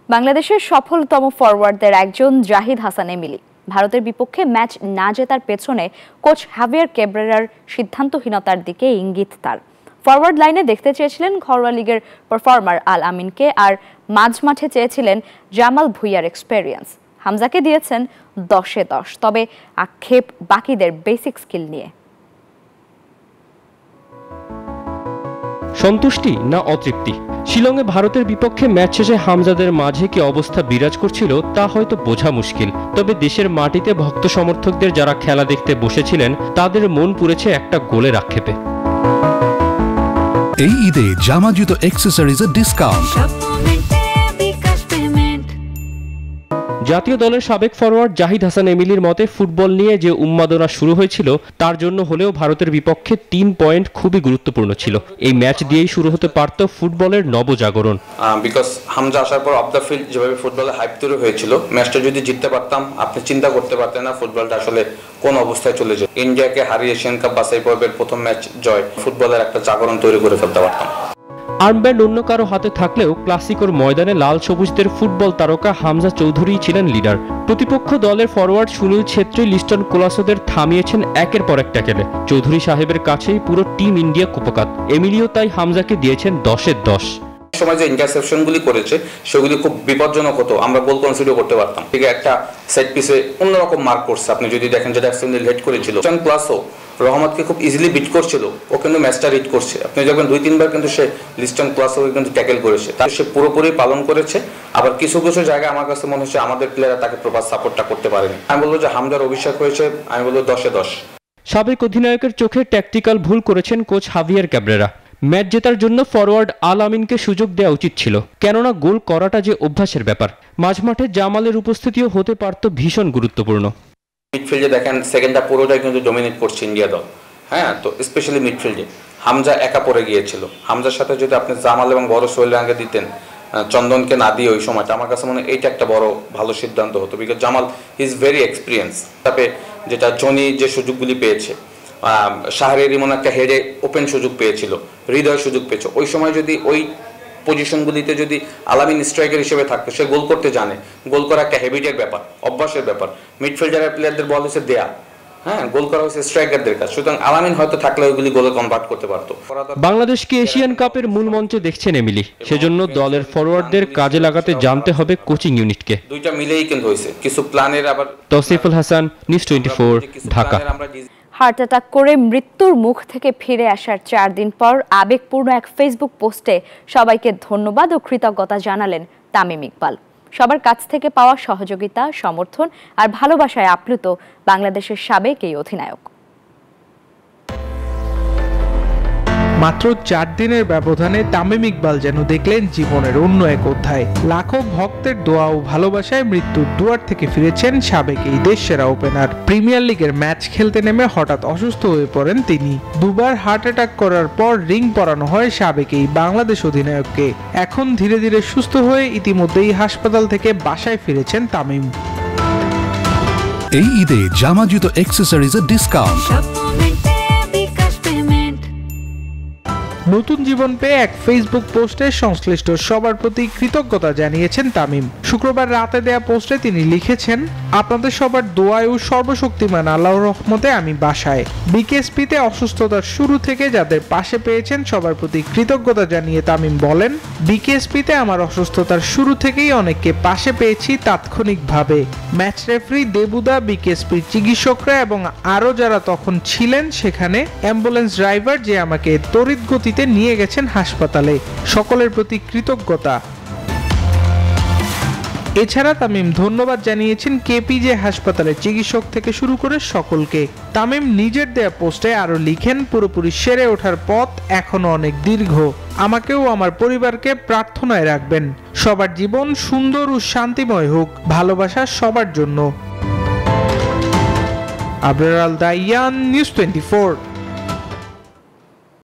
বাংলাদেশের সফলতম ফরওয়ার্ডদের একজন জাহিদ হাসান এমিলি। ভারতের বিপক্ষে ম্যাচ না জেতার পেছনে কোচ হাভিয়ার ক্যাব্রেরার সিদ্ধান্তহীনতার দিকে ইঙ্গিত তার। ফরওয়ার্ড লাইনে দেখতে চেয়েছিলেন ঘরোয়া লিগের পারফর্মার আল আমিনকে, আর মাঝমাঠে চেয়েছিলেন জামাল ভুঁইয়ার এক্সপেরিয়েন্স। হামজাকে দিয়েছেন 10-এ 10, তবে আক্ষেপ বাকিদের বেসিক স্কিল নিয়ে। সন্তুষ্টি না অতৃপ্তি? শিলংয়ে ভারতের বিপক্ষে ম্যাচ শেষে হামজাদের মাঝে কি অবস্থা বিরাজ করছিল তা হয়তো বোঝা মুশকিল। তবে দেশের মাটিতে ভক্ত সমর্থকদের যারা খেলা দেখতে বসেছিলেন তাদের মন পুড়েছে একটা গোলের আক্ষেপে। এই ঈদে জামা জুতো অ্যাকসেসরিজের ডিসকাউন্ট। জাতীয় দলের সাবেক ফরওয়ার্ড জাহিদ হাসান এমিলির মতে ফুটবল নিয়ে যে উন্মাদনা শুরু হয়েছিল তার জন্য হলেও ভারতের বিপক্ষে 3 পয়েন্ট খুবই গুরুত্বপূর্ণ ছিল। এই ম্যাচ দিয়েই শুরু হতে পারত ফুটবলের নবজাগরণ। বিকজ হামজা আসার পর অফ দ্য ফিল্ড যেভাবে ফুটবলে হাইপ তৈরি হয়েছিল, ম্যাচটা যদি জিততে পারতাম আপনি চিন্তা করতে পারতেন না ফুটবলটা আসলে কোন অবস্থায় চলে যায়। ইন্ডিয়াকে হারিয়ে এশিয়ান কাপ বাছাই পর্বের প্রথম ম্যাচ জয়, ফুটবলের একটা জাগরণ তৈরি করে ফেলতে পারতাম। আর্মব্যান্ড অন্য কারো হাতে থাকলেও ক্লাসিকোর ময়দানে লাল সবুজদের ফুটবল তারকা হামজা চৌধুরী ছিলেন লিডার। প্রতিপক্ষ দলের ফরওয়ার্ড সুনীল ছেত্রী, লিস্টন কোলাসোদের থামিয়েছেন একের পর এক ট্যাকেলে। চৌধুরী সাহেবের কাছেই পুরো টিম ইন্ডিয়া কুপকাত। এমিলিও তাই হামজাকে দিয়েছেন 10-এ 10। সময় যে ইন্টারসেপশনগুলি করেছে সেগুলি খুব বিপজ্জনক হতো, আমরা গোল কনসিডার করতে পারতাম। ঠিক একটা সেট পিসে অন্যরকম মার্ক করছে, আপনি যদি দেখেন যেটা সুনীল হেড করেছিল। প্লাসও রহমতকে খুব ইজিলি বিট করছিল, ও কিন্তু ম্যাচটা রিড করছে। আপনি দেখবেন 2-3 বার কিন্তু সে লিস্টন ক্লাসকে কিন্তু ট্যাকেল করেছে, তার সে পুরোপুরি পালন করেছে। আবার কিছু কিছু জায়গায় আমার কাছে মনে হচ্ছে আমাদের প্লেয়াররা তাকে প্রপার সাপোর্টটা করতে পারেনি। আমি বলবো যে হামজার অভিষেক হয়েছে, আমি বলবো 10-এ 10। সাবেক অধিনায়কের চোখে ট্যাকটিক্যাল ভুল করেছেন কোচ হাভিয়ার ক্যাব্রেরা। ম্যাচ জেতার জন্য ফরওয়ার্ড আল আমিনকে সুযোগ দেওয়া উচিত ছিল, কেননা গোল করাটা যে অভ্যাসের ব্যাপার। মাঝমাঠে জামালের উপস্থিতিও হতে পারত ভীষণ গুরুত্বপূর্ণ। মিডফিল্ডে দেখেন সেকেন্ডটা পুরোটাই কিন্তু ডমিনেট করছে ইন্ডিয়া দল। হ্যাঁ, তো স্পেশালি মিডফিল্ডে হামজা একা পড়ে গিয়েছিল। হামজার সাথে যদি আপনি জামাল এবং বড় সোহেলকে দিতেন, চন্দনকে না দিয়ে ওই সময়টা, আমার কাছে মনে হয় এইটা একটা বড় ভালো সিদ্ধান্ত হতো। Because Jamal is very experience. তারপরে যেটা জনি যে সুযোগগুলি পেয়েছে, শাহরিয়ার ইমন একটা হেডে ওপেন সুযোগ পেয়েছিল, হৃদয় সুযোগ পেয়েছে। ওই সময় যদি ওই পজিশনগুলিতে যদি আলামিন স্ট্রাইকার হিসেবে থাকতো, সে গোল করতে জানে। গোল করা একটা হ্যাবিটের ব্যাপার, অভ্যাসের ব্যাপার। মিডফিল্ডারের প্লেয়ারদের বল হচ্ছে দেয়া, হ্যাঁ, গোল করা হচ্ছে স্ট্রাইকারদের কাজ। সুতরাং আলামিন হয়তো থাকলে ওইগুলি গোলে কনভার্ট করতে পারতো। বাংলাদেশকে এশিয়ান কাপের মূল মঞ্চে দেখছেন এমিলি, সেজন্য দলের ফরওয়ার্ডদের কাজে লাগাতে জানতে হবে কোচিং ইউনিটকে। দুইটা মিলেই কিন্তু হয়েছে কিছু প্ল্যানের। আবার Tausiful Hasan, news 24, Dhaka. Heart attack করে মৃত্যুর মুখ থেকে ফিরে আসার 4 দিন পর আবেগপূর্ণ এক ফেসবুক পোস্টে সবাইকে ধন্যবাদ ও কৃতজ্ঞতা জানালেন তামিম ইকবাল। সবার কাছ থেকে পাওয়া সহযোগিতা, সমর্থন আর ভালোবাসায় আপ্লুত বাংলাদেশের সাবেক এই অধিনায়ক। মাত্র 4 দিনের ব্যবধানে তামিম ইকবাল যেন দেখলেন জীবনের অন্য এক অধ্যায়। লাখো ভক্তের দোয়া ও ভালোবাসায় মৃত্যুর দুয়ার থেকে ফিরেছেন সাবেক এই দেশসেরা ওপেনার। প্রিমিয়ার লিগের ম্যাচ খেলতে নেমে হঠাৎ অসুস্থ হয়ে পড়েন তিনি। দুবার হার্ট অ্যাটাক করার পর রিং পরানো হয় সাবেক এই বাংলাদেশ অধিনায়ককে। এখন ধীরে ধীরে সুস্থ হয়ে ইতিমধ্যেই হাসপাতাল থেকে বাসায় ফিরেছেন তামিম। এই ঈদে জামা জুতো অ্যাকসেসরিজের ডিসকাউন্ট। নতুন জীবন পেয়ে এক ফেসবুক পোস্টে সংশ্লিষ্ট সবার প্রতি কৃতজ্ঞতা জানিয়েছেন তামিম। শুক্রবার রাতে দেয়া পোস্টে তিনি লিখেছেন, আপনাদের সবার দোয়ায় ও সর্বশক্তিমান আল্লাহর রহমতে আমি বাসায়। বিকেএসপিতে অসুস্থতার শুরু থেকে যাদের পাশে পেয়েছেন সবার প্রতি কৃতজ্ঞতা জানিয়ে তামিম বলেন, বিকেএসপিতে আমার অসুস্থতার শুরু থেকেই অনেককে পাশে পেয়েছি তাৎক্ষণিকভাবে। ম্যাচ রেফারি দেবুদা, বিকেএসপির চিকিৎসকরা এবং আরও যারা তখন ছিলেন সেখানে, অ্যাম্বুলেন্স ড্রাইভার যে আমাকে তড়িৎ গতিতে নিয়ে গেছেন হাসপাতালে, সকলের প্রতি কৃতজ্ঞতা। এছাড়া তামিম ধন্যবাদ জানিয়েছেন কেপিজে হাসপাতালের চিকিৎসক থেকে শুরু করে সকলকে। তামিম নিজের দেয়া পোস্টে আরো লিখেন, পুরোপুরি সেরে ওঠার পথ এখনো অনেক দীর্ঘ। আমাকেও আমার পরিবারকে প্রার্থনায় রাখবেন। সবার জীবন সুন্দর ও শান্তিময় হোক, ভালোবাসা সবার জন্য। আবরার আল দাইয়ান, নিউজ 24।